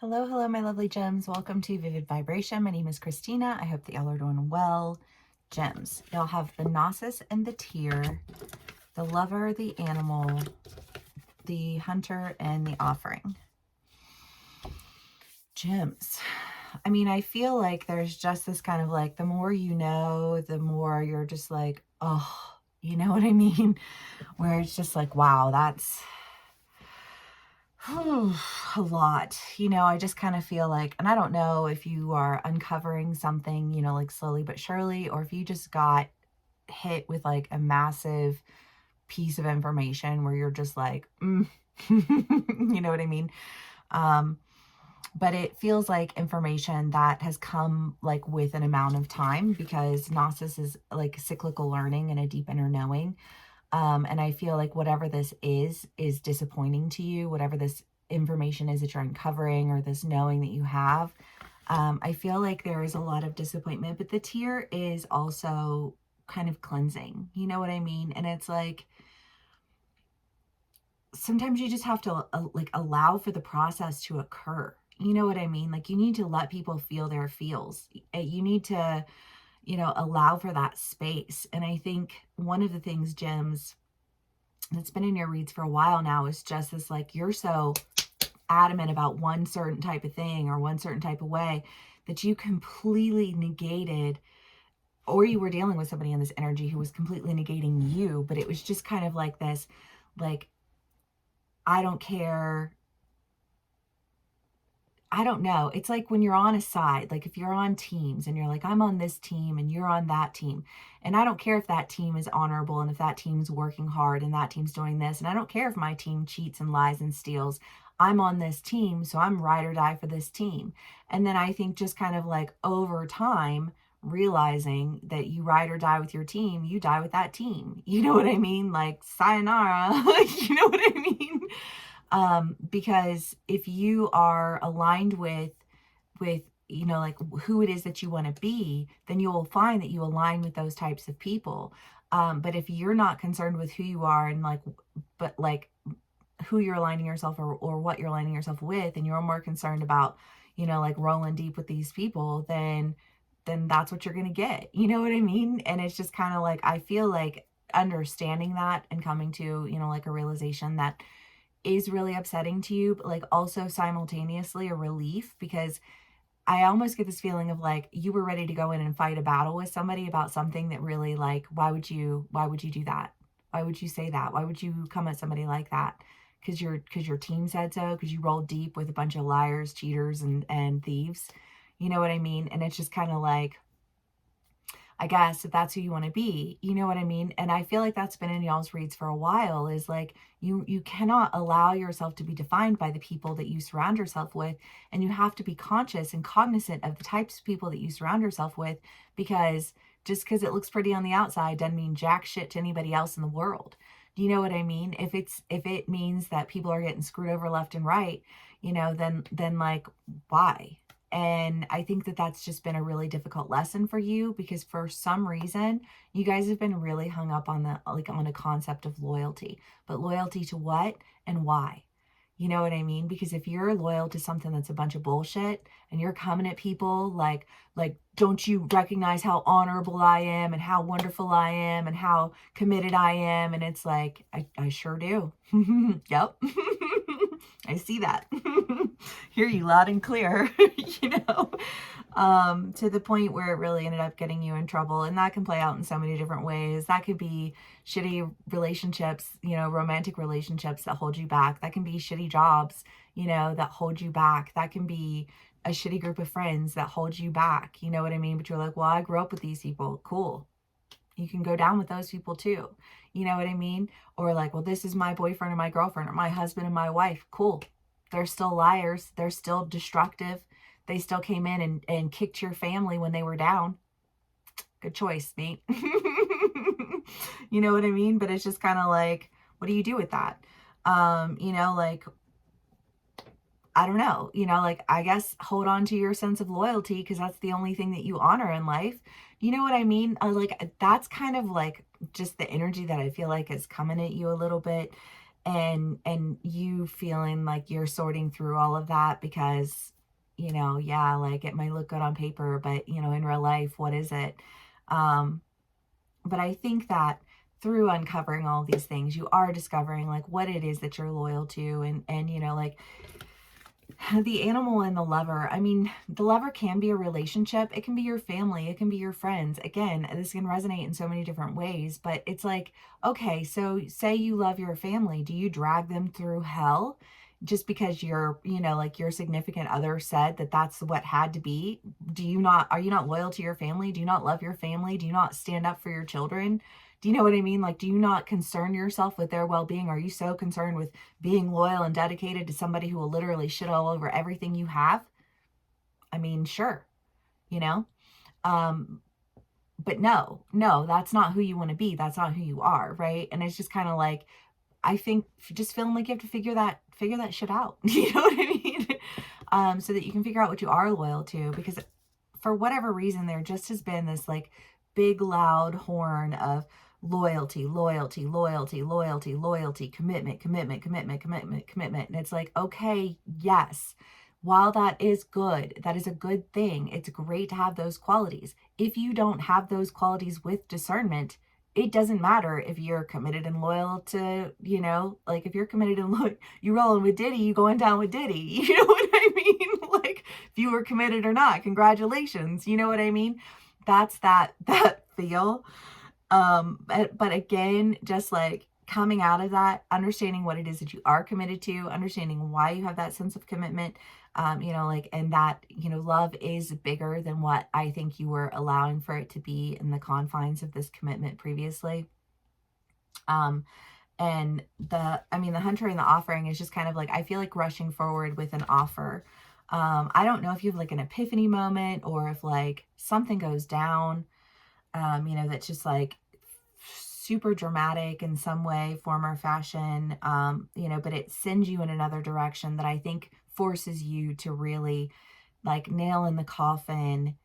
Hello, hello, my lovely gems. Welcome to Vivid Vibration. My name is Christina. I hope that y'all are doing well. Gems, y'all have the Gnosis and the Tear, the Lover, the Animal, the Hunter, and the Offering. Gems. I mean, I feel like there's just this kind of like, the more you know, the more you're just like, oh, you know what I mean? Where it's just like, wow, that's a lot. I just kind of feel like, and I don't know if you are uncovering something, like slowly but surely, or if you just got hit with like a massive piece of information where you're just like, you know what I mean? Um, but it feels like information that has come like with an amount of time, because Gnosis is like cyclical learning and a deep inner knowing. And I feel like whatever this is disappointing to you, whatever this information is that you're uncovering or this knowing that you have. I feel like there is a lot of disappointment, but the tear is also kind of cleansing. You know what I mean? And it's like, sometimes you just have to like allow for the process to occur. You know what I mean? Like, you need to let people feel their feels. You need to, allow for that space. And I think one of the things, Gems, that's been in your reads for a while now is just this, like, you're so adamant about one certain type of thing or one certain type of way that you completely negated, or you were dealing with somebody in this energy who was completely negating you, but it was just kind of like this, like, I don't care. I don't know. It's like when you're on a side, like if you're on teams and you're like, I'm on this team and you're on that team. And I don't care if that team is honorable and if that team's working hard and that team's doing this. And I don't care if my team cheats and lies and steals. I'm on this team, so I'm ride or die for this team. And then I think just kind of like over time, realizing that you ride or die with your team, you die with that team. You know what I mean? Like, sayonara. You know what I mean? Because if you are aligned with like who it is that you want to be, then you will find that you align with those types of people. But if you're not concerned with who you are and like who you're aligning yourself or what you're aligning yourself with, and you're more concerned about like rolling deep with these people, then that's what you're gonna get. You know what I mean? And it's just kind of like, I feel like understanding that and coming to like a realization that is really upsetting to you, but like also simultaneously a relief, because I almost get this feeling of like you were ready to go in and fight a battle with somebody about something that really, like, why would you do that? Why would you say that? Why would you come at somebody like that? Because your team said so, because you rolled deep with a bunch of liars, cheaters, and thieves. You know what I mean? And it's just kind of like, I guess if that's who you want to be, you know what I mean? And I feel like that's been in y'all's reads for a while, is like you cannot allow yourself to be defined by the people that you surround yourself with. And you have to be conscious and cognizant of the types of people that you surround yourself with, because just because it looks pretty on the outside doesn't mean jack shit to anybody else in the world. Do you know what I mean? If it means that people are getting screwed over left and right, then like, why? And I think that that's just been a really difficult lesson for you, because for some reason, you guys have been really hung up on on a concept of loyalty. But loyalty to what and why? You know what I mean? Because if you're loyal to something that's a bunch of bullshit and you're coming at people like, don't you recognize how honorable I am and how wonderful I am and how committed I am? And it's like, I sure do. Yep. I see that. Hear you loud and clear, to the point where it really ended up getting you in trouble. And that can play out in so many different ways. That could be shitty relationships, romantic relationships that hold you back. That can be shitty jobs, that hold you back. That can be a shitty group of friends that hold you back. You know what I mean? But you're like, well, I grew up with these people. Cool. You can go down with those people too. You know what I mean? Or like, well, this is my boyfriend or my girlfriend or my husband and my wife. Cool. They're still liars. They're still destructive. They still came in and kicked your family when they were down. Good choice, mate. You know what I mean? But it's just kind of like, what do you do with that? Like, I don't know, like, I guess hold on to your sense of loyalty, because that's the only thing that you honor in life. You know what I mean? Like, that's kind of like just the energy that I feel like is coming at you a little bit. and you feeling like you're sorting through all of that because, yeah, like it might look good on paper, but in real life, what is it? Um, but I think that through uncovering all these things, you are discovering like what it is that you're loyal to, and like the animal and the lover. I mean, the lover can be a relationship. It can be your family. It can be your friends. Again, this can resonate in so many different ways, but it's like, okay, so say you love your family. Do you drag them through hell just because like your significant other said that that's what had to be? Are you not loyal to your family? Do you not love your family? Do you not stand up for your children? Do you know what I mean? Like, do you not concern yourself with their well-being? Are you so concerned with being loyal and dedicated to somebody who will literally shit all over everything you have? I mean, sure, you know? Um, but no, that's not who you want to be. That's not who you are, right? And it's just kind of like, I think just feeling like you have to figure that shit out. You know what I mean? So that you can figure out what you are loyal to, because for whatever reason, there just has been this like big loud horn of loyalty, loyalty, loyalty, loyalty, loyalty, commitment, commitment, commitment, commitment, commitment. And it's like, okay, yes, while that is good, that is a good thing. It's great to have those qualities. If you don't have those qualities with discernment, it doesn't matter if you're committed and loyal to, like if you're committed and loyal, you rolling with Diddy, you going down with Diddy. You know what I mean? Like if you were committed or not, congratulations. You know what I mean? That's that feel. But again, just like coming out of that, understanding what it is that you are committed to, understanding why you have that sense of commitment, like, and that, love is bigger than what I think you were allowing for it to be in the confines of this commitment previously. And the hunter and the offering is just kind of like, I feel like rushing forward with an offer. I don't know if you have like an epiphany moment or if like something goes down, that's just like super dramatic in some way, form or fashion, but it sends you in another direction that I think forces you to really like nail in the coffin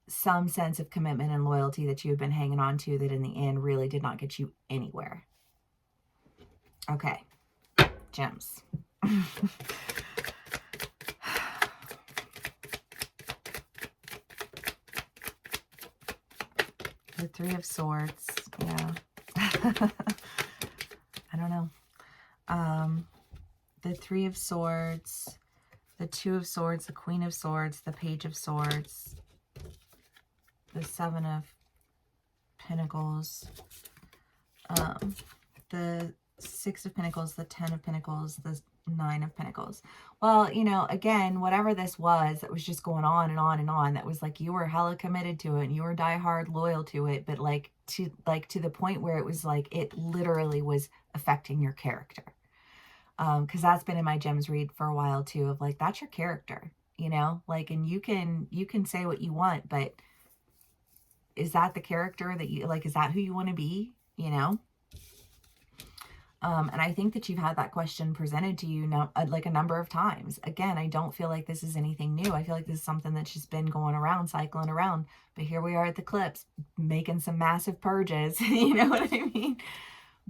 some sense of commitment and loyalty that you had been hanging on to that in the end really did not get you anywhere. Okay, gems. The Three of Swords, yeah. I don't know. The Three of Swords, the Two of Swords, the Queen of Swords, the Page of Swords, the Seven of Pentacles, the Six of Pentacles, the Ten of Pentacles, the Nine of Pentacles. Well, again, whatever this was that was just going on and on and on, that was like you were hella committed to it and you were diehard loyal to it, but to the point where it was like it literally was affecting your character. Because that's been in my gems read for a while too, of like, that's your character, like, and you can say what you want, but is that the character that you like? Is that who you want to be? And I think that you've had that question presented to you now, like a number of times. Again, I don't feel like this is anything new. I feel like this is something that's just been going around, cycling around. But here we are at the clips, making some massive purges. You know what I mean?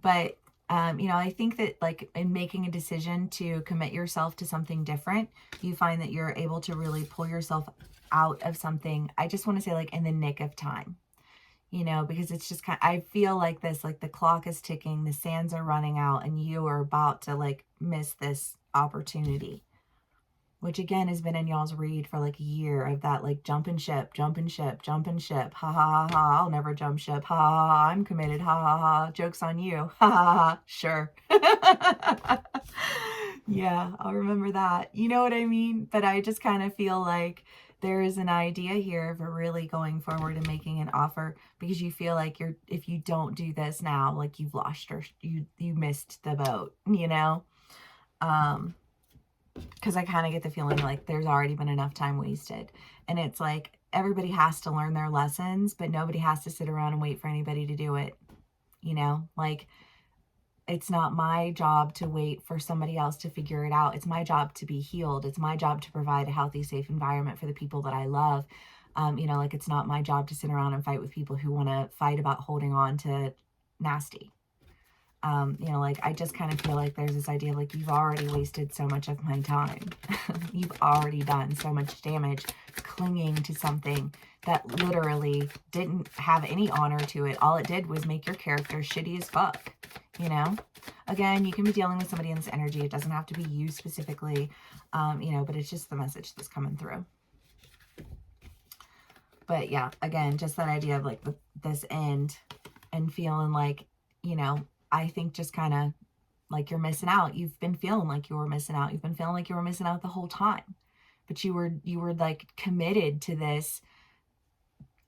But, I think that like in making a decision to commit yourself to something different, you find that you're able to really pull yourself out of something. I just want to say like in the nick of time. Because it's just I feel like this, like the clock is ticking, the sands are running out, and you are about to like miss this opportunity, which again has been in y'all's read for like a year of that, like jumping ship, jumping ship, jumping ship. Ha ha ha ha. I'll never jump ship. Ha ha ha. I'm committed. Ha ha ha. Joke's on you. Ha ha ha. Sure. Yeah, I'll remember that. You know what I mean? But I just kind of feel like there is an idea here of really going forward and making an offer, because you feel like if you don't do this now, like you've lost or you missed the boat, because I kind of get the feeling like there's already been enough time wasted, and it's like everybody has to learn their lessons, but nobody has to sit around and wait for anybody to do it. Like it's not my job to wait for somebody else to figure it out. It's my job to be healed. It's my job to provide a healthy, safe environment for the people that I love. Like it's not my job to sit around and fight with people who want to fight about holding on to nasty. You know, like, I just kind of feel like there's this idea of like, you've already wasted so much of my time. You've already done so much damage clinging to something that literally didn't have any honor to it. All it did was make your character shitty as fuck, you know? Again, you can be dealing with somebody in this energy. It doesn't have to be you specifically, you know, but it's just the message that's coming through. But yeah, again, just that idea of like this end and feeling like, you know, I think just kind of like you're missing out. You've been feeling like you were missing out. You've been feeling like you were missing out the whole time. But you were like committed to this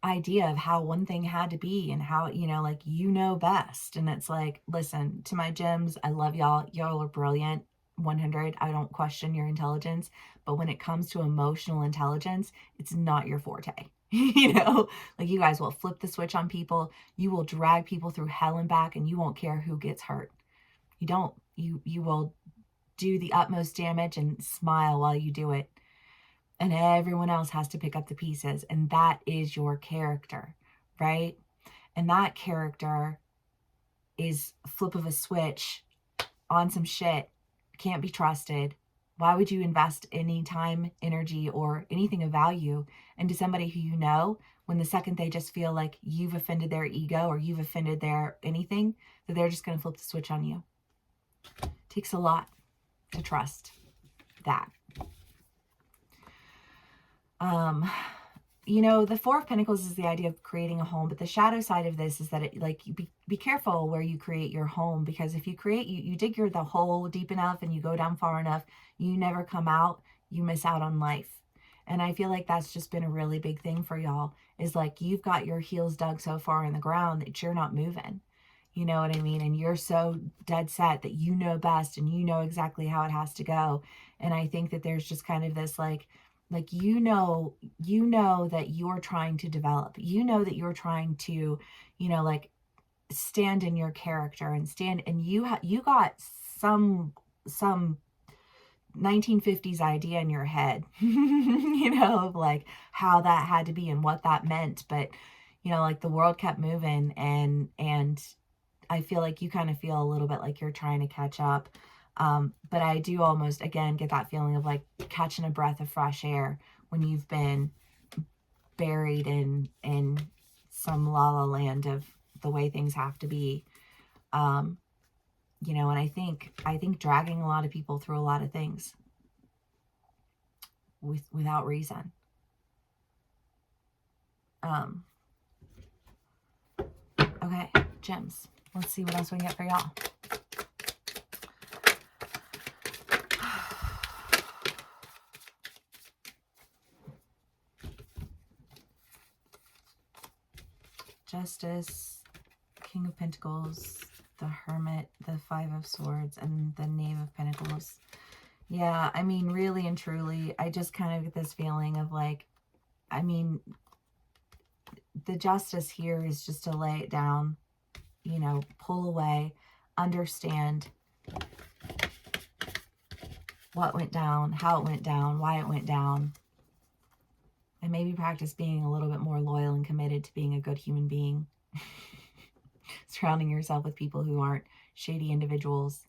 idea of how one thing had to be and how, you know, like, you know best. And it's like, listen, to my gems, I love y'all. Y'all are brilliant. 100. I don't question your intelligence. But when it comes to emotional intelligence, it's not your forte. You know, like, you guys will flip the switch on people. You will drag people through hell and back, and you won't care who gets hurt. You don't. You will do the utmost damage and smile while you do it. And everyone else has to pick up the pieces. And that is your character, right? And that character is flip of a switch on some shit. Can't be trusted. Why would you invest any time, energy, or anything of value into somebody who you know, when the second they just feel like you've offended their ego or you've offended their anything, that they're just going to flip the switch on you? It takes a lot to trust that. You know, the Four of Pentacles is the idea of creating a home, but the shadow side of this is that it, like, be careful where you create your home, because if you create, you dig the hole deep enough and you go down far enough, you never come out, you miss out on life. And I feel like that's just been a really big thing for y'all, is like, you've got your heels dug so far in the ground that you're not moving. You know what I mean? And you're so dead set that you know best and you know exactly how it has to go. And I think that there's just kind of this like, you know that you're trying to develop, you know that you're trying to, you know, like, stand in your character and stand, and you got some 1950s idea in your head, you know, of like how that had to be and what that meant. But, you know, like, the world kept moving, and I feel like you kind of feel a little bit like you're trying to catch up. But I do almost, again, get that feeling of like catching a breath of fresh air when you've been buried in some la la land of the way things have to be. You know, and I think dragging a lot of people through a lot of things without reason. Okay, gems. Let's see what else we can get for y'all. Justice, King of Pentacles, the Hermit, the Five of Swords, and the Knave of Pentacles. Yeah, I mean, really and truly, I just kind of get this feeling of like, I mean, the justice here is just to lay it down, you know, pull away, understand what went down, how it went down, why it went down, and maybe practice being a little bit more loyal and committed to being a good human being. Surrounding yourself with people who aren't shady individuals.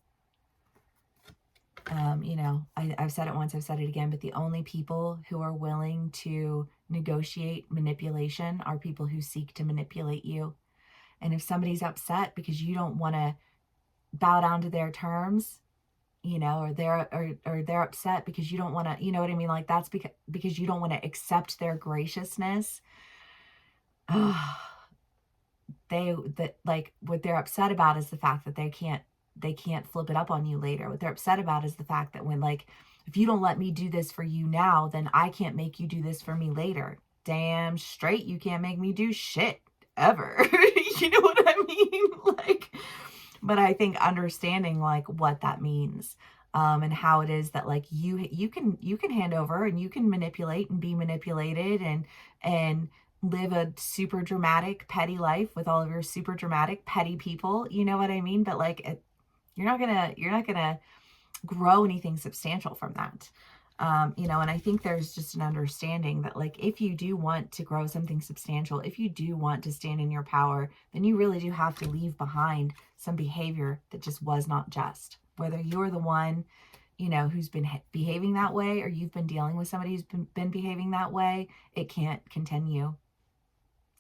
You know, I've said it once, I've said it again, but the only people who are willing to negotiate manipulation are people who seek to manipulate you. And if somebody's upset because you don't want to bow down to their terms, you know, or they're upset because you don't want to, you know what I mean? Like, that's because you don't want to accept their graciousness. Like, what they're upset about is the fact that they can't flip it up on you later. What they're upset about is the fact that when, like, if you don't let me do this for you now, then I can't make you do this for me later. Damn straight, you can't make me do shit ever. You know what I mean? Like, but I think understanding like what that means, and how it is that like you can hand over and you can manipulate and be manipulated and live a super dramatic petty life with all of your super dramatic petty people, you know what I mean? But like, you're not gonna grow anything substantial from that. And I think there's just an understanding that, like, if you do want to grow something substantial, if you do want to stand in your power, then you really do have to leave behind some behavior that just was not just. Whether you're the one, who's been behaving that way, or you've been dealing with somebody who's been behaving that way, it can't continue.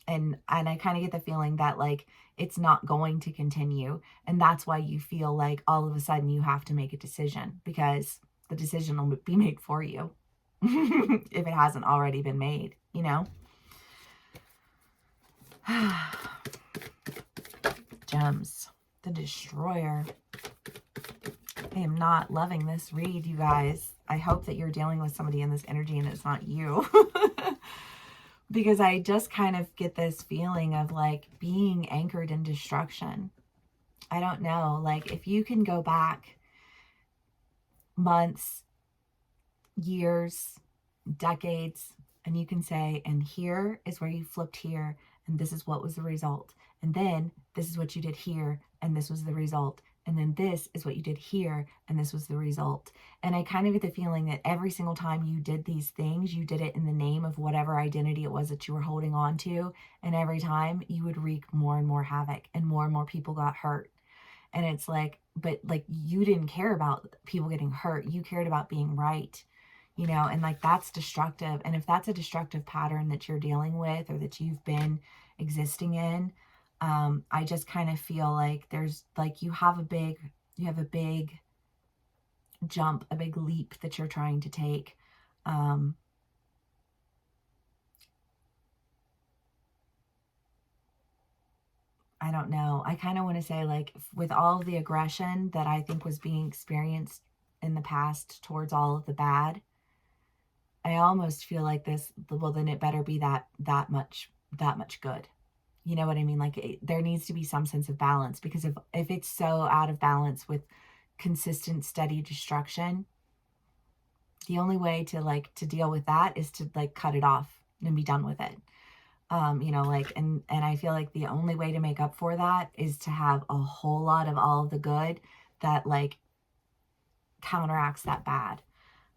And I kind of get the feeling that, like, it's not going to continue. And that's why you feel like all of a sudden you have to make a decision, because the decision will be made for you if it hasn't already been made, Gems, the Destroyer. I am not loving this read, you guys. I hope that you're dealing with somebody in this energy and it's not you. Because I just kind of get this feeling of, like, being anchored in destruction. I don't know. Like, if you can go back months, years, decades, and you can say, and here is where you flipped here, and this is what was the result. And then this is what you did here, and this was the result. And then this is what you did here, and this was the result. And I kind of get the feeling that every single time you did these things, you did it in the name of whatever identity it was that you were holding on to. And every time you would wreak more and more havoc, and more people got hurt. And it's like, but, like, you didn't care about people getting hurt. You cared about being right, and, like, that's destructive. And if that's a destructive pattern that you're dealing with, or that you've been existing in, I just kind of feel like there's, like, you have a big jump, a big leap that you're trying to take. I don't know. I kind of want to say, like, with all of the aggression that I think was being experienced in the past towards all of the bad, I almost feel like this, well, then it better be that much good. You know what I mean? Like, there needs to be some sense of balance, because if it's so out of balance with consistent, steady destruction, the only way to deal with that is to, like, cut it off and be done with it. And I feel like the only way to make up for that is to have a whole lot of all of the good that, like, counteracts that bad.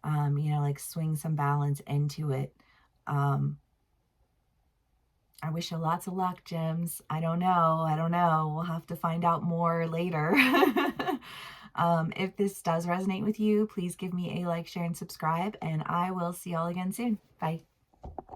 Like, swing some balance into it. I wish you lots of luck, Gems. I don't know. We'll have to find out more later. If this does resonate with you, please give me a like, share, and subscribe, and I will see y'all again soon. Bye.